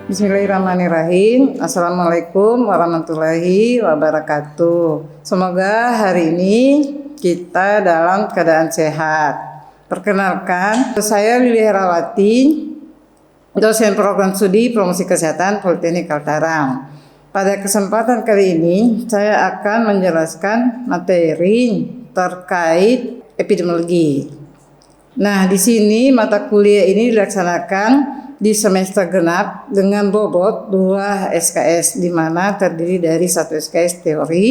Bismillahirrahmanirrahim. Assalamualaikum warahmatullahi wabarakatuh. Semoga hari ini kita dalam keadaan sehat. Perkenalkan, saya Lili Herawati, dosen program studi promosi kesehatan Politeknik Kaltara. Pada kesempatan kali ini, saya akan menjelaskan materi terkait epidemiologi. Nah, di sini mata kuliah ini dilaksanakan di semester genap dengan bobot 2 SKS, di mana terdiri dari 1 SKS teori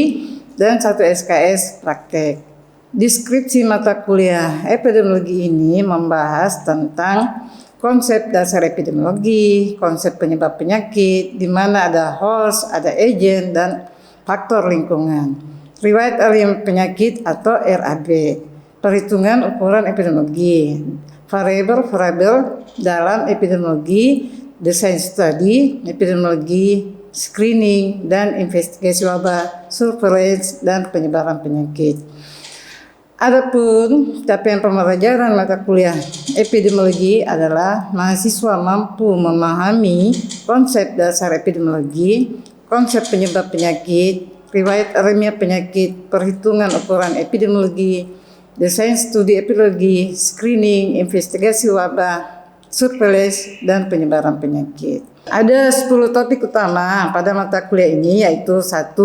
dan 1 SKS praktek. Deskripsi mata kuliah epidemiologi ini membahas tentang konsep dasar epidemiologi, konsep penyebab penyakit, di mana ada host, ada agent, dan faktor lingkungan. Riwayat alami penyakit atau RAB, perhitungan ukuran epidemiologi, variabel dalam epidemiologi, desain studi, epidemiologi, screening, dan investigasi wabah, surveillance, dan penyebaran penyakit. Adapun capaian pembelajaran mata kuliah epidemiologi adalah mahasiswa mampu memahami konsep dasar epidemiologi, konsep penyebab penyakit, riwayat alamiah penyakit, perhitungan ukuran epidemiologi, desain studi epidemiologi, screening, investigasi wabah, surveillance, dan penyebaran penyakit. Ada 10 topik utama pada mata kuliah ini, yaitu 1.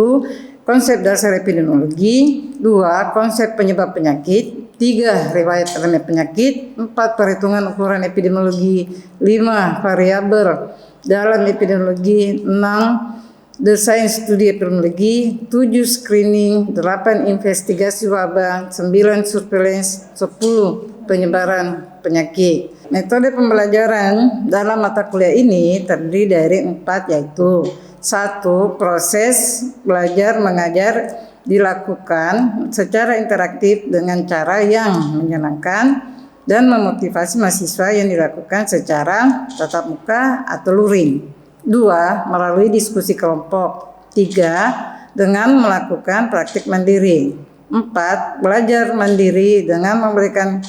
Konsep dasar epidemiologi, 2. Konsep penyebab penyakit, 3. Riwayat alamiah penyakit, 4. Perhitungan ukuran epidemiologi, 5. Variabel dalam epidemiologi, 6. Desain studi epidemiologi, 7 screening, 8 investigasi wabah, 9 surveillance, 10 penyebaran penyakit. Metode pembelajaran dalam mata kuliah ini terdiri dari 4, yaitu 1. Proses belajar mengajar dilakukan secara interaktif dengan cara yang menyenangkan dan memotivasi mahasiswa yang dilakukan secara tatap muka atau luring. 2. Melalui diskusi kelompok. 3. Dengan melakukan praktik mandiri. 4. Belajar mandiri dengan memberikan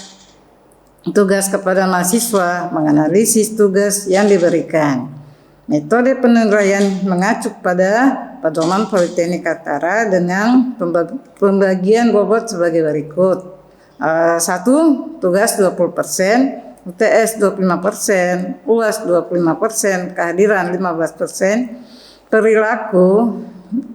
tugas kepada mahasiswa, menganalisis tugas yang diberikan. Metode penilaian mengacu pada pedoman Politeknik Kaltara dengan pembagian bobot sebagai berikut. 1. Tugas 20%, UTS 25%, UAS 25%, kehadiran 15%, perilaku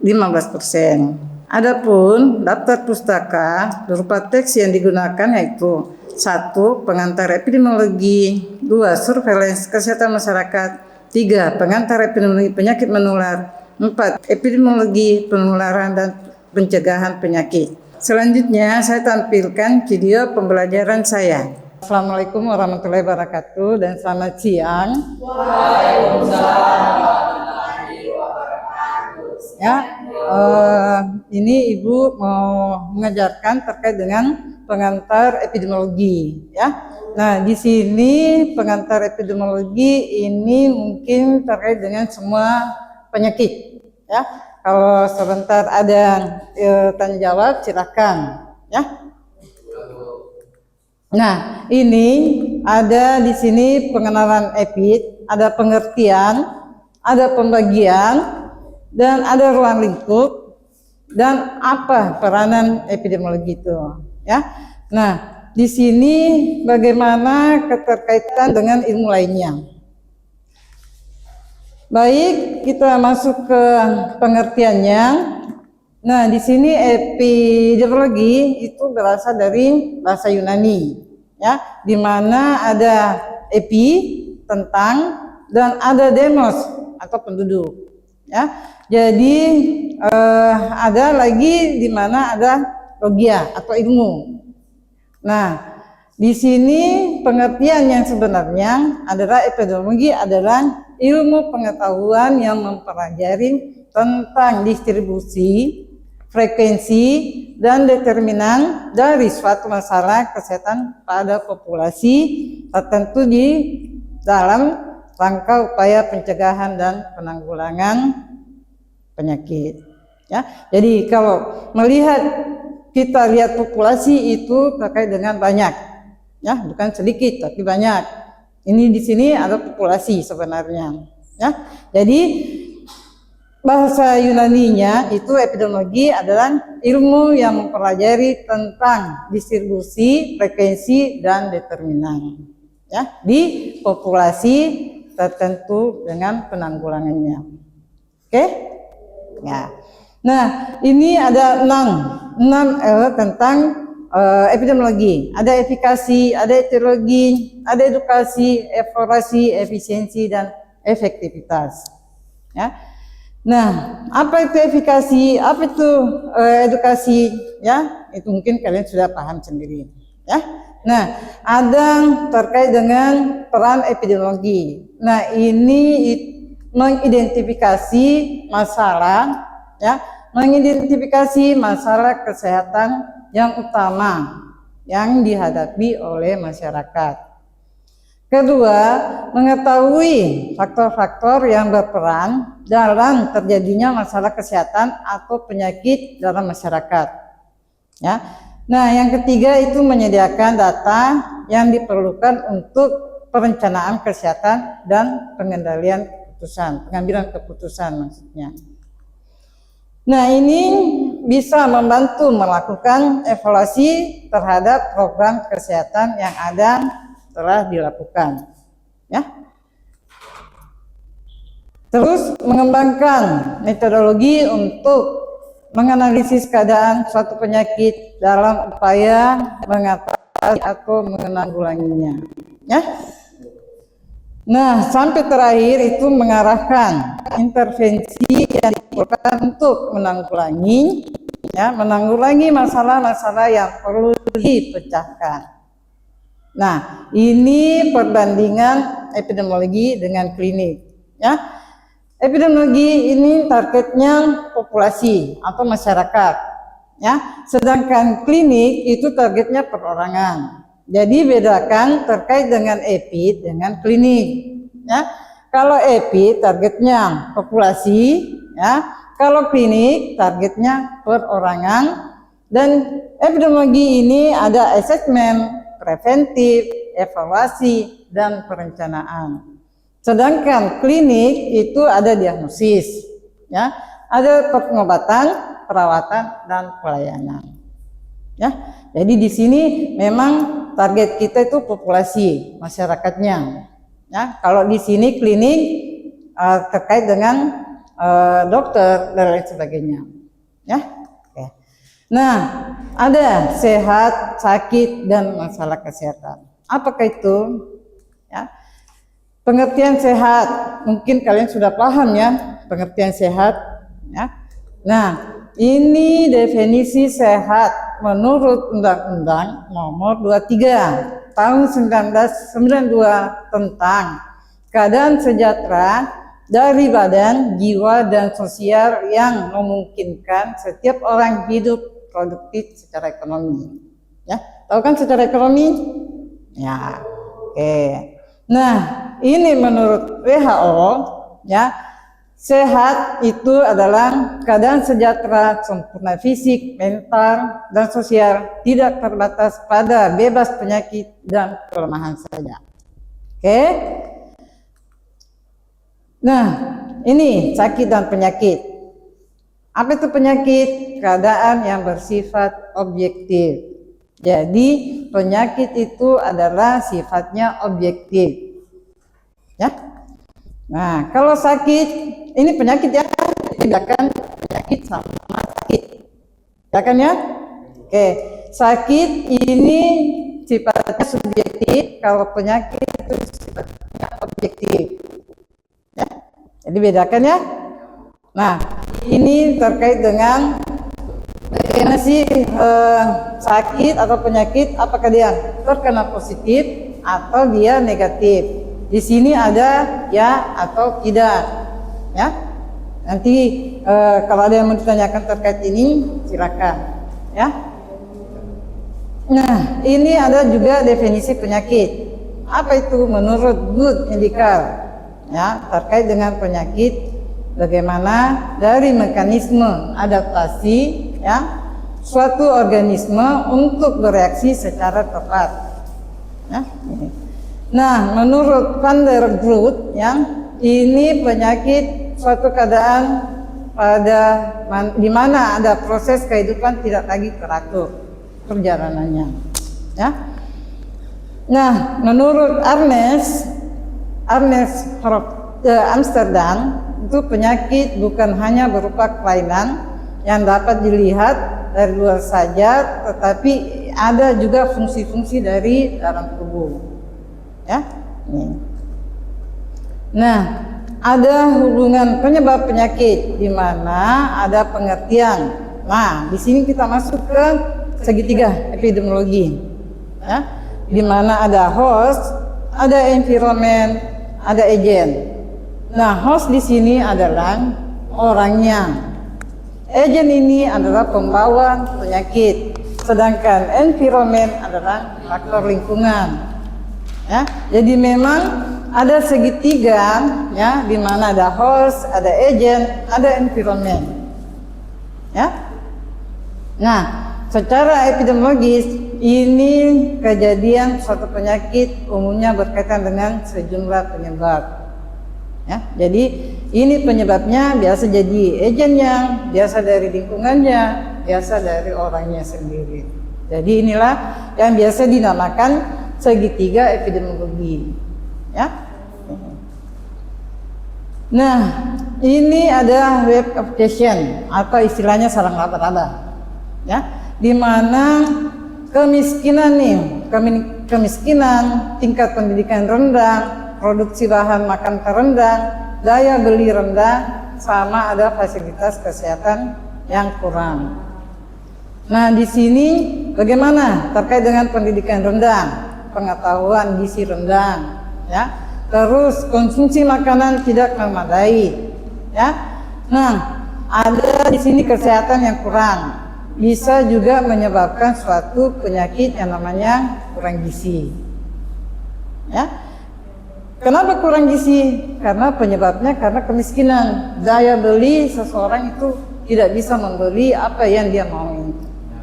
15%. Adapun daftar pustaka berupa teks yang digunakan yaitu 1. Pengantar epidemiologi, 2. Surveillance kesehatan masyarakat, 3. Pengantar epidemiologi penyakit menular, 4. Epidemiologi penularan dan pencegahan penyakit. Selanjutnya saya tampilkan video pembelajaran saya. Assalamualaikum warahmatullahi wabarakatuh dan selamat siang. Waalaikumsalam warahmatullahi wabarakatuh. Ya, ini Ibu mau mengajarkan terkait dengan pengantar epidemiologi. Ya, nah di sini pengantar epidemiologi ini mungkin terkait dengan semua penyakit. Ya, kalau sebentar ada tanya jawab silakan. Ya. Nah, ini ada di sini pengenalan epid, ada pengertian, ada pembagian, dan ada ruang lingkup, dan apa peranan epidemiologi itu, ya. Nah, di sini bagaimana keterkaitan dengan ilmu lainnya. Baik, kita masuk ke pengertiannya. Nah, di sini epidemiologi itu berasal dari bahasa Yunani, ya, di mana ada epi tentang dan ada demos atau penduduk, ya. Jadi ada lagi di mana ada logia atau ilmu. Nah, di sini pengertian yang sebenarnya adalah epidemiologi adalah ilmu pengetahuan yang mempelajari tentang distribusi, frekuensi, dan determinan dari suatu masalah kesehatan pada populasi tertentu di dalam rangka upaya pencegahan dan penanggulangan penyakit. Ya, jadi kalau melihat kita lihat populasi itu terkait dengan banyak, ya, bukan sedikit tapi banyak. Ini di sini ada populasi sebenarnya. Ya, jadi bahasa Yunaninya itu epidemiologi adalah ilmu yang mempelajari tentang distribusi, frekuensi, dan determinan ya di populasi tertentu dengan penanggulangannya. Oke? Ya. Nah, ini ada enam tentang epidemiologi. Ada efikasi, ada etiologi, ada edukasi, evaluasi, efisiensi, dan efektivitas. Ya. Nah, apa itu efikasi? Apa itu edukasi? Ya, itu mungkin kalian sudah paham sendiri. Ya. Nah, ada terkait dengan peran epidemiologi. Nah, ini mengidentifikasi masalah, ya, mengidentifikasi masalah kesehatan yang utama yang dihadapi oleh masyarakat. Kedua, mengetahui faktor-faktor yang berperan dalam terjadinya masalah kesehatan atau penyakit dalam masyarakat. Ya. Nah, yang ketiga itu menyediakan data yang diperlukan untuk perencanaan kesehatan dan pengambilan keputusan maksudnya. Nah, ini bisa membantu melakukan evaluasi terhadap program kesehatan yang ada telah dilakukan, ya. Terus mengembangkan metodologi untuk menganalisis keadaan suatu penyakit dalam upaya mengatasi atau menanggulanginya, ya. Nah, sampai terakhir itu mengarahkan intervensi yang diperlukan untuk menanggulangi masalah-masalah yang perlu dipecahkan. Nah, ini perbandingan epidemiologi dengan klinik, ya. Epidemiologi ini targetnya populasi atau masyarakat, ya. Sedangkan klinik itu targetnya perorangan. Jadi bedakan terkait dengan epi dengan klinik, ya. Kalau epi targetnya populasi, ya. Kalau klinik targetnya perorangan. Dan epidemiologi ini ada asesmen, preventif, evaluasi, dan perencanaan. Sedangkan klinik itu ada diagnosis, ya, ada pengobatan, perawatan, dan pelayanan. Ya, jadi di sini memang target kita itu populasi masyarakatnya. Ya, kalau di sini klinik terkait dengan dokter dan lain sebagainya. Ya. Oke. Nah, ada sehat, sakit, dan masalah kesehatan. Apakah itu? Ya. Pengertian sehat, mungkin kalian sudah paham ya, pengertian sehat. Ya. Nah, ini definisi sehat menurut Undang-Undang Nomor 23 Tahun 1992 tentang keadaan sejahtera dari badan, jiwa, dan sosial yang memungkinkan setiap orang hidup produktif secara ekonomi. Ya, tahu kan secara ekonomi? Ya, oke. Nah, ini menurut WHO, ya, sehat itu adalah keadaan sejahtera, sempurna fisik, mental, dan sosial, tidak terbatas pada bebas penyakit dan kelemahan saja. Oke. Nah, ini sakit dan penyakit. Apa itu penyakit? Keadaan yang bersifat objektif. Jadi penyakit itu adalah sifatnya objektif, ya. Nah, kalau sakit ini penyakit ya, bedakan penyakit sama sakit, ya kan ya? Oke, sakit ini sifatnya subjektif, kalau penyakit itu sifatnya objektif, ya. Jadi bedakan ya. Nah, ini terkait dengan bagaimana sih sakit atau penyakit, apakah dia terkena positif atau dia negatif. Di sini ada ya atau tidak, ya. Nanti kalau ada yang mau ditanyakan terkait ini silakan, ya. Nah, ini ada juga definisi penyakit. Apa itu menurut Good Medical, ya, terkait dengan penyakit, bagaimana dari mekanisme adaptasi, ya, suatu organisme untuk bereaksi secara tepat, ya. Nah, menurut Van der Groot, yang ini penyakit suatu keadaan di mana ada proses kehidupan tidak lagi teratur perjalanannya. Ya. Nah, menurut Ernest Amsterdam, itu penyakit bukan hanya berupa kelainan yang dapat dilihat dari luar saja, tetapi ada juga fungsi-fungsi dari dalam tubuh. Ya. Nah, ada hubungan penyebab penyakit di mana ada pengertian. Nah, di sini kita masuk ke segitiga epidemiologi. Ya, di mana ada host, ada environment, ada agent. Nah, host di sini adalah orangnya. Agent ini adalah pembawa penyakit, sedangkan environment adalah faktor lingkungan. Ya, jadi memang ada segitiga, ya, di mana ada host, ada agent, ada environment. Ya. Nah, secara epidemiologis ini kejadian suatu penyakit umumnya berkaitan dengan sejumlah penyebab. Ya, jadi ini penyebabnya biasa jadi agentnya, biasa dari lingkungannya, biasa dari orangnya sendiri. Jadi inilah yang biasa dinamakan segitiga epidemiologi. Ya. Nah, ini ada web of patient atau istilahnya sarang laba-laba. Ya, di mana kemiskinan, tingkat pendidikan rendah, produksi bahan makan terendah, daya beli rendah, sama ada fasilitas kesehatan yang kurang. Nah, di sini bagaimana terkait dengan pendidikan rendah, pengetahuan gizi rendah, ya, terus konsumsi makanan tidak memadai, ya. Nah, ada di sini kesehatan yang kurang, bisa juga menyebabkan suatu penyakit yang namanya kurang gizi, ya. Kenapa kurang gizi? Karena penyebabnya karena kemiskinan, daya beli seseorang itu tidak bisa membeli apa yang dia mau.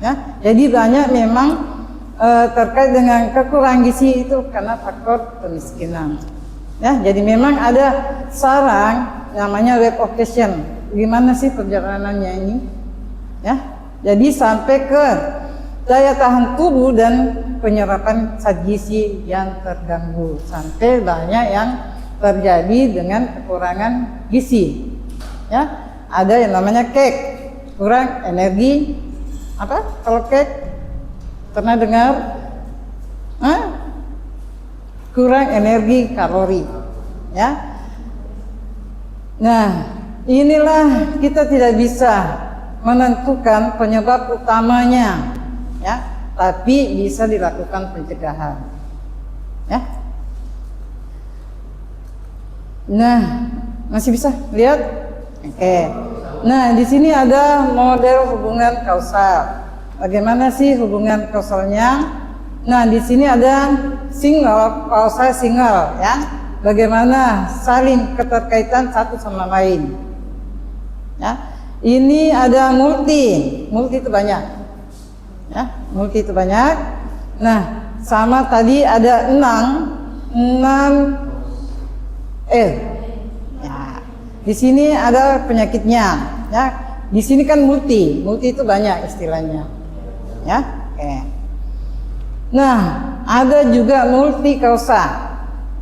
Ya, jadi banyak memang terkait dengan kekurangan gizi itu karena faktor kemiskinan. Ya, jadi memang ada sarang namanya web of patient. Gimana sih perjalanannya ini? Ya, jadi sampai ke daya tahan tubuh dan penyerapan zat gizi yang terganggu, sampai banyak yang terjadi dengan kekurangan gizi. Ya, ada yang namanya kek, kurang energi. Apa? Kalau kek pernah dengar? Kurang energi kalori. Ya. Nah, inilah kita tidak bisa menentukan penyebab utamanya, ya, tapi bisa dilakukan pencegahan. Ya. Nah, masih bisa lihat? Oke. Nah, di sini ada model hubungan kausal. Bagaimana sih hubungan kausalnya? Nah, di sini ada single, kausal single, ya. Bagaimana saling keterkaitan satu sama lain. Ya. Ini ada multi itu banyak. Ya, multi itu banyak. Nah, sama tadi ada 6 ya. Di sini ada penyakitnya, ya. Di sini kan multi itu banyak istilahnya. Ya. Oke. Nah, ada juga multi kausa.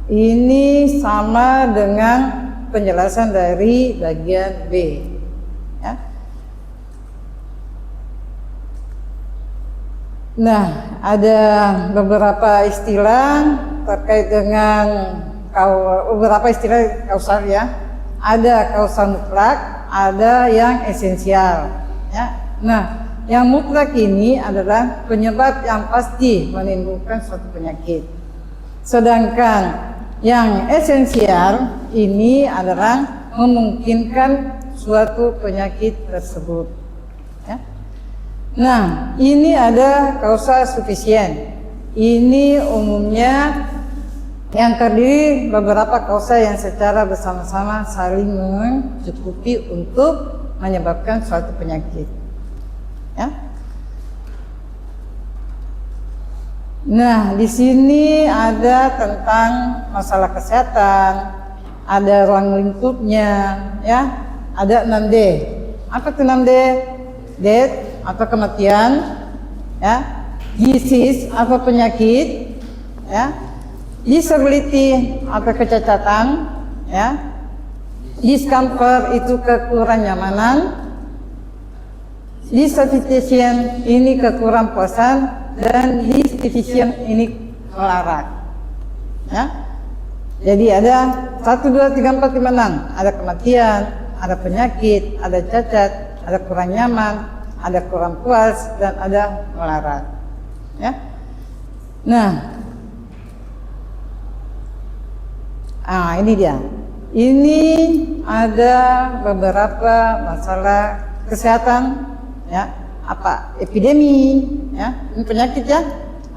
Ini sama dengan penjelasan dari bagian B. Ya. Nah, ada beberapa istilah terkait dengan beberapa istilah kausal, ya. Ada kausal mutlak, ada yang esensial, ya. Nah, yang mutlak ini adalah penyebab yang pasti menimbulkan suatu penyakit. Sedangkan yang esensial ini adalah memungkinkan suatu penyakit tersebut. Ya. Nah, ini ada kausa sufisien. Ini umumnya yang terdiri beberapa kausa yang secara bersama-sama saling mencukupi untuk menyebabkan suatu penyakit. Ya. Nah, di sini ada tentang masalah kesehatan, ada ruang lingkupnya, ya, ada 6D. Apa itu 6D? Death atau kematian, ya, disease apa penyakit, ya, disability apa kecacatan, ya, discomfort itu kekurangan nyamanan, dissatisfaction ini kekurang puasan, dan dissatisfaction ini melarat, ya. Jadi ada 1, 2, 3, 4, 5, 6. Ada kematian, ada penyakit, ada cacat, ada kurang nyaman, ada kurang puas, dan ada melarat, ya. Nah, ini dia. Ini ada beberapa masalah kesehatan, ya. Apa? Epidemi, ya. Ini penyakit, ya.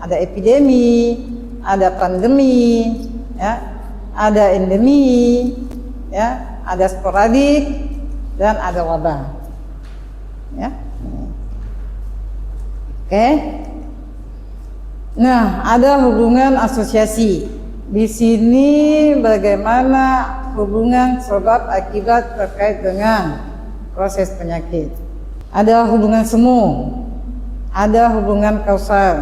Ada epidemi, ada pandemi, ya. Ada endemi, ya. Ada sporadik, dan ada wabah, ya. Oke. Nah, ada hubungan asosiasi. Di sini bagaimana hubungan sebab akibat terkait dengan proses penyakit. Ada hubungan semu, ada hubungan kausal,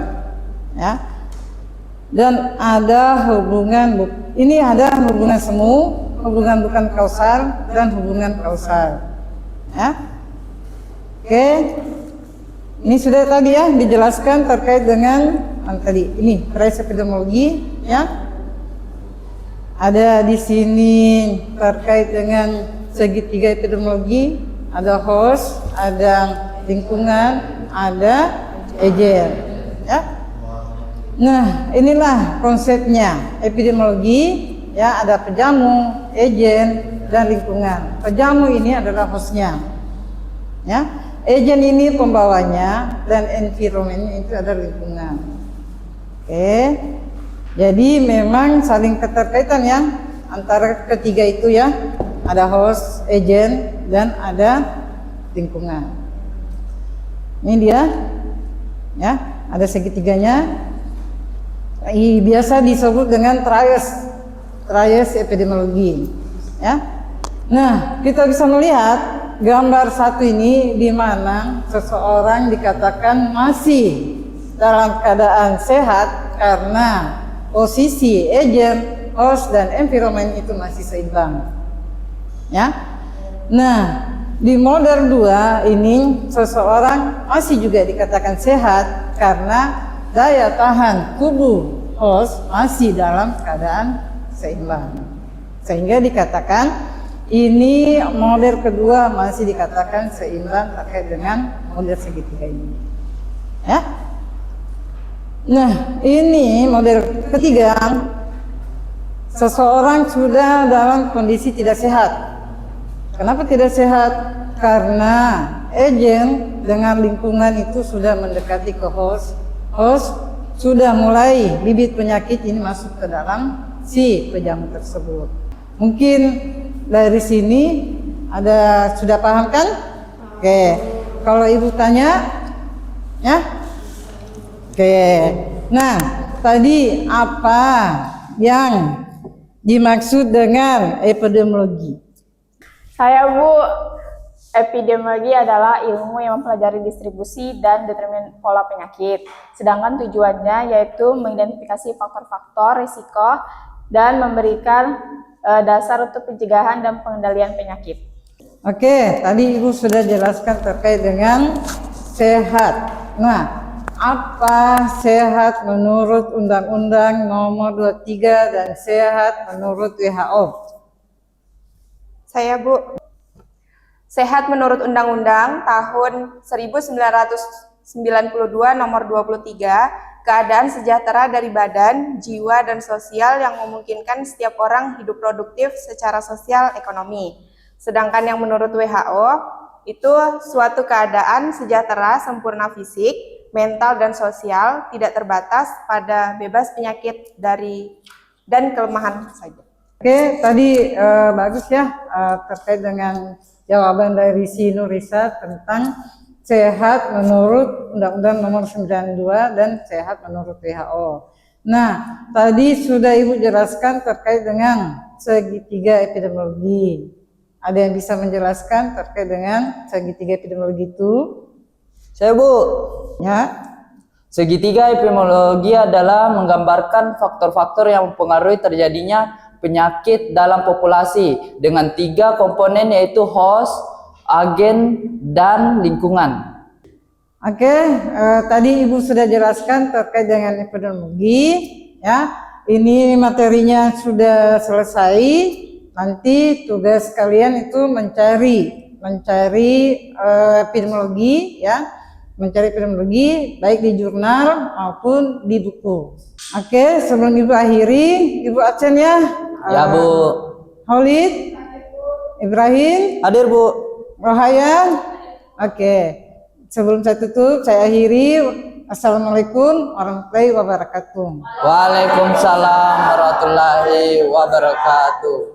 ya. Dan ada hubungan ada hubungan semu, hubungan bukan kausal, dan hubungan kausal, ya. Oke. Ini sudah tadi, ya, dijelaskan terkait dengan tadi ini trace epidemiologi, ya. Ada di sini terkait dengan segitiga epidemiologi, ada host, ada lingkungan, ada agent, ya. Nah, inilah konsepnya epidemiologi, ya. Ada pejamu, agent, dan lingkungan. Pejamu ini adalah hostnya, ya. Agent ini pembawanya, dan environment itu adalah lingkungan. Oke. Jadi memang saling keterkaitan, ya, antara ketiga itu, ya. Ada host, agent, dan ada lingkungan. Ini dia, ya. Ada segitiganya. Biasa disebut dengan trias epidemiologi, ya. Nah, kita bisa melihat gambar satu ini di mana seseorang dikatakan masih dalam keadaan sehat karena posisi agent, host, dan environment itu masih seimbang, ya. Nah, di model 2 ini seseorang masih juga dikatakan sehat karena daya tahan tubuh host masih dalam keadaan seimbang, sehingga dikatakan ini model kedua masih dikatakan seimbang terkait dengan model segitiga ini, ya. Nah, ini model ketiga, seseorang sudah dalam kondisi tidak sehat. Kenapa tidak sehat? Karena agent dengan lingkungan itu sudah mendekati ke host sudah mulai bibit penyakit ini masuk ke dalam si pejamu tersebut. Mungkin dari sini sudah paham, kan? Oke. Kalau ibu tanya, ya. Oke. Nah, tadi apa yang dimaksud dengan epidemiologi? Saya, Bu, epidemiologi adalah ilmu yang mempelajari distribusi dan determinan pola penyakit. Sedangkan tujuannya yaitu mengidentifikasi faktor-faktor risiko dan memberikan dasar untuk pencegahan dan pengendalian penyakit. Oke, tadi Ibu sudah jelaskan terkait dengan sehat. Nah, apa sehat menurut Undang-Undang Nomor 23 dan sehat menurut WHO? Saya, Bu. Sehat menurut Undang-Undang tahun 1992 nomor 23, keadaan sejahtera dari badan, jiwa, dan sosial yang memungkinkan setiap orang hidup produktif secara sosial ekonomi. Sedangkan yang menurut WHO itu suatu keadaan sejahtera sempurna fisik, mental, dan sosial, tidak terbatas pada bebas penyakit dan kelemahan saja. Oke, tadi bagus, ya, terkait dengan jawaban dari si Nurisa tentang sehat menurut Undang-Undang Nomor 92 dan sehat menurut WHO. Nah, tadi sudah Ibu jelaskan terkait dengan segitiga epidemiologi. Ada yang bisa menjelaskan terkait dengan segitiga epidemiologi itu? Saya, Bu. Ya. Segitiga epidemiologi adalah menggambarkan faktor-faktor yang mempengaruhi terjadinya penyakit dalam populasi dengan 3 komponen yaitu host, agen, dan lingkungan. Oke, tadi Ibu sudah jelaskan terkait dengan epidemiologi, ya. Ini materinya sudah selesai. Nanti tugas kalian itu mencari epidemiologi, ya, mencari epidemiologi baik di jurnal maupun di buku. Oke, sebelum Ibu akhiri, Ibu absen ya. Ya, Bu. Khalid, Ibrahim, Hadir, Bu. Rohaya. Oke. Sebelum saya tutup, saya akhiri. Assalamualaikum warahmatullahi wabarakatuh. Waalaikumsalam warahmatullahi wabarakatuh.